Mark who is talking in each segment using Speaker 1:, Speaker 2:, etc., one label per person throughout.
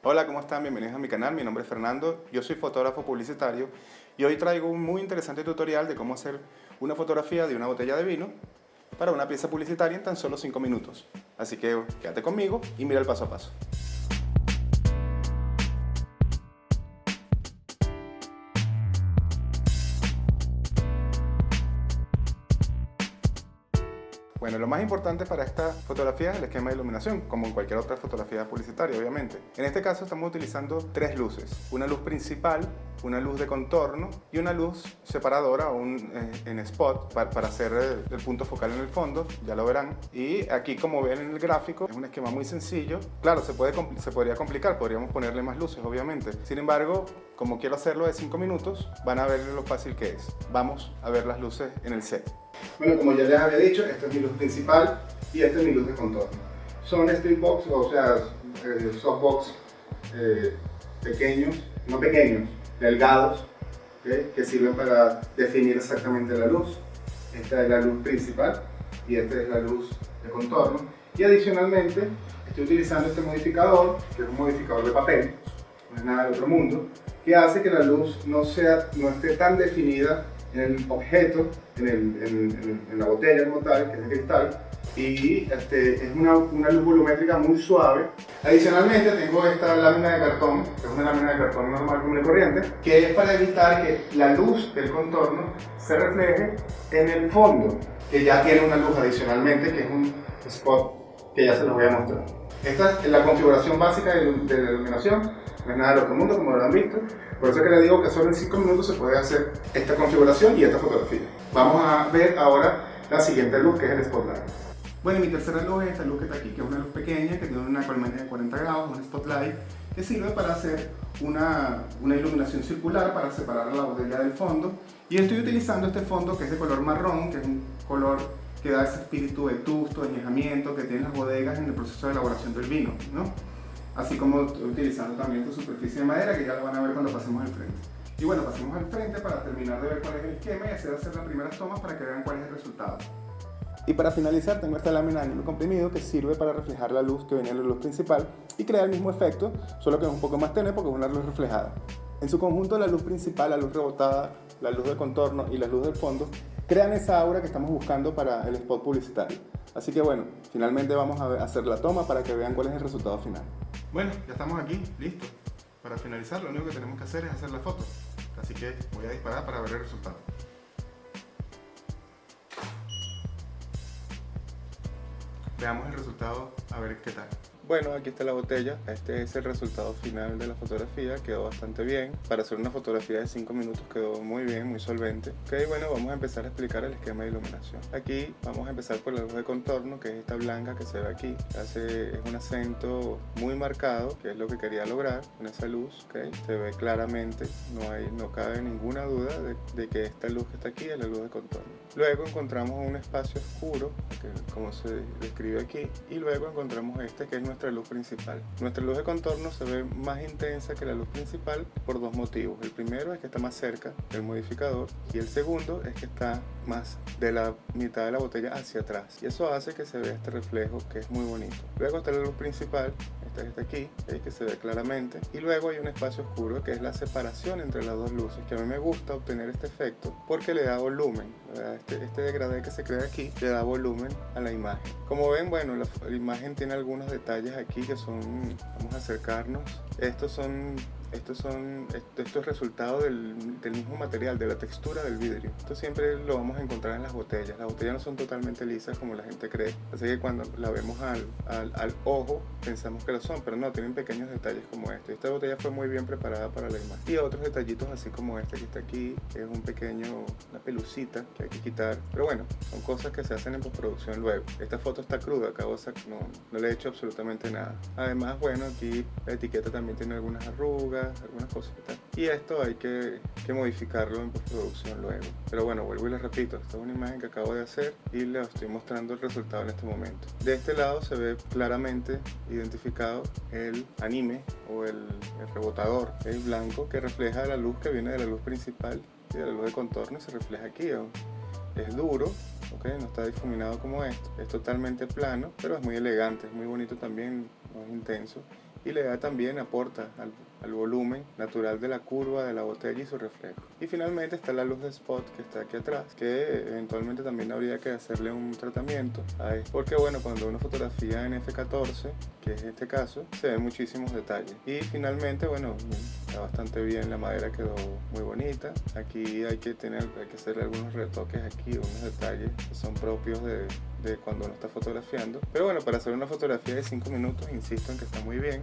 Speaker 1: Hola, ¿cómo están? Bienvenidos a mi canal. Mi nombre es Fernando, yo soy fotógrafo publicitario y hoy traigo un muy interesante tutorial de cómo hacer una fotografía de una botella de vino para una pieza publicitaria en tan solo 5 minutos. Así que quédate conmigo y mira el paso a paso. Bueno, lo más importante para esta fotografía es el esquema de iluminación, como en cualquier otra fotografía publicitaria, obviamente. En este caso estamos utilizando tres luces, una luz principal, una luz de contorno y una luz separadora en spot para hacer el punto focal en el fondo, ya lo verán. Y aquí, como ven en el gráfico, es un esquema muy sencillo. Claro, se podría complicar, podríamos ponerle más luces, obviamente. Sin embargo, como quiero hacerlo de 5 minutos, van a ver lo fácil que es. Vamos a ver las luces en el set. Bueno, como ya les había dicho, esta es mi luz principal y esta es mi luz de contorno. Son stripbox, o sea, softbox pequeños, no pequeños, delgados, ¿okay? Que sirven para definir exactamente la luz. Esta es la luz principal y esta es la luz de contorno. Y adicionalmente estoy utilizando este modificador, que es un modificador de papel, no es nada del otro mundo, que hace que la luz no esté tan definida en el objeto, en la botella como tal, que es de cristal, y es una luz volumétrica muy suave. Adicionalmente tengo esta lámina de cartón, que es una lámina de cartón normal común y corriente, que es para evitar que la luz del contorno se refleje en el fondo, que ya tiene una luz adicionalmente, que es un spot que ya se los voy a mostrar. Esta es la configuración básica de la iluminación, no es nada del otro mundo, como lo han visto. Por eso que les digo que solo en 5 minutos se puede hacer esta configuración y esta fotografía. Vamos a ver ahora la siguiente luz, que es el spotlight. Bueno, mi tercera luz es esta luz que está aquí, que es una luz pequeña, que tiene una colmena de 40 grados, un spotlight, que sirve para hacer una iluminación circular, para separar la botella del fondo. Y estoy utilizando este fondo que es de color marrón, que es un color que da ese espíritu vetusto, de añejamiento que tienen las bodegas en el proceso de elaboración del vino, ¿no? Así como estoy utilizando también esta superficie de madera, que ya lo van a ver cuando pasemos al frente. Y bueno, pasemos al frente para terminar de ver cuál es el esquema y hacer las primeras tomas para que vean cuál es el resultado. Y para finalizar tengo esta lámina de anillo comprimido que sirve para reflejar la luz que viene de la luz principal y crea el mismo efecto, solo que es un poco más tenue porque es una luz reflejada. En su conjunto, la luz principal, la luz rebotada, la luz de contorno y la luz del fondo crean esa aura que estamos buscando para el spot publicitario. Así que bueno, finalmente vamos a hacer la toma para que vean cuál es el resultado final. Bueno, ya estamos aquí, listos. Para finalizar, lo único que tenemos que hacer es hacer la foto. Así que voy a disparar para ver el resultado. Veamos el resultado, a ver qué tal. Bueno, aquí está la botella. Este es el resultado final de la fotografía. Quedó bastante bien. Para hacer una fotografía de 5 minutos quedó muy bien, muy solvente. Ok, bueno, vamos a empezar a explicar el esquema de iluminación. Aquí vamos a empezar por la luz de contorno, que es esta blanca que se ve aquí. Es un acento muy marcado, que es lo que quería lograr con esa luz. Okay, se ve claramente, no cabe ninguna duda de que esta luz que está aquí es la luz de contorno. Luego encontramos un espacio oscuro, como se describe aquí, y luego encontramos este que es nuestra luz principal. Nuestra luz de contorno se ve más intensa que la luz principal por dos motivos. El primero es que está más cerca del modificador y el segundo es que está más de la mitad de la botella hacia atrás, y eso hace que se vea este reflejo que es muy bonito. Luego está la luz principal, esta que está aquí, que se ve claramente, y luego hay un espacio oscuro que es la separación entre las dos luces, que a mí me gusta obtener este efecto porque le da volumen. Este degradé que se crea aquí le da volumen a la imagen. Como ven, bueno, la imagen tiene algunos detalles aquí que son, vamos a acercarnos, esto es resultado del mismo material, de la textura del vidrio. Esto siempre lo vamos a encontrar en las botellas. Las botellas no son totalmente lisas como la gente cree, así que cuando la vemos al ojo pensamos que lo son, pero no, tienen pequeños detalles como este. Esta botella fue muy bien preparada para la imagen. Y otros detallitos así como este que está aquí, que es una pelucita que hay que quitar, pero bueno, son cosas que se hacen en postproducción luego. Esta foto está cruda, no le he hecho absolutamente nada. Además, bueno, aquí la etiqueta también tiene algunas arrugas, algunas cositas, y esto hay que modificarlo en postproducción luego. Pero bueno, vuelvo y les repito, esta es una imagen que acabo de hacer y les estoy mostrando el resultado en este momento. De este lado se ve claramente identificado el anime o el rebotador, el blanco, que refleja la luz que viene de la luz principal y de la luz de contorno y se refleja aquí. Es duro, no está difuminado como esto, es totalmente plano, pero es muy elegante, es muy bonito también, no es intenso. y le da también, aporta al volumen natural de la curva de la botella y su reflejo. Y finalmente está la luz de spot que está aquí atrás, que eventualmente también habría que hacerle un tratamiento ahí, porque bueno, cuando uno fotografía en F14, que es este caso, se ven muchísimos detalles. Y finalmente, bueno, está bastante bien, la madera quedó muy bonita. Aquí hay que hacerle algunos retoques aquí, unos detalles que son propios de cuando uno está fotografiando. Pero bueno, para hacer una fotografía de 5 minutos, insisto en que está muy bien.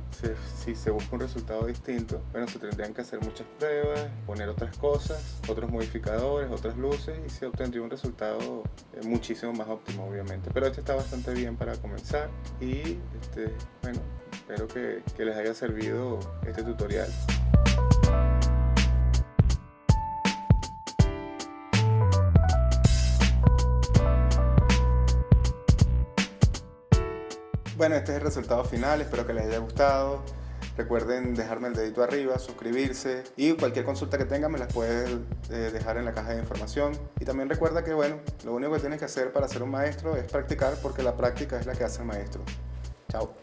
Speaker 1: Si se busca un resultado distinto, bueno, se tendrían que hacer muchas pruebas, poner otras cosas, otros modificadores, otras luces, y se obtendría un resultado muchísimo más óptimo, obviamente. Pero este está bastante bien para comenzar y bueno, espero que les haya servido este tutorial. Bueno, este es el resultado final, espero que les haya gustado. Recuerden dejarme el dedito arriba, suscribirse, y cualquier consulta que tengan me las pueden dejar en la caja de información. Y también recuerda que bueno, lo único que tienes que hacer para ser un maestro es practicar, porque la práctica es la que hace el maestro. Chao.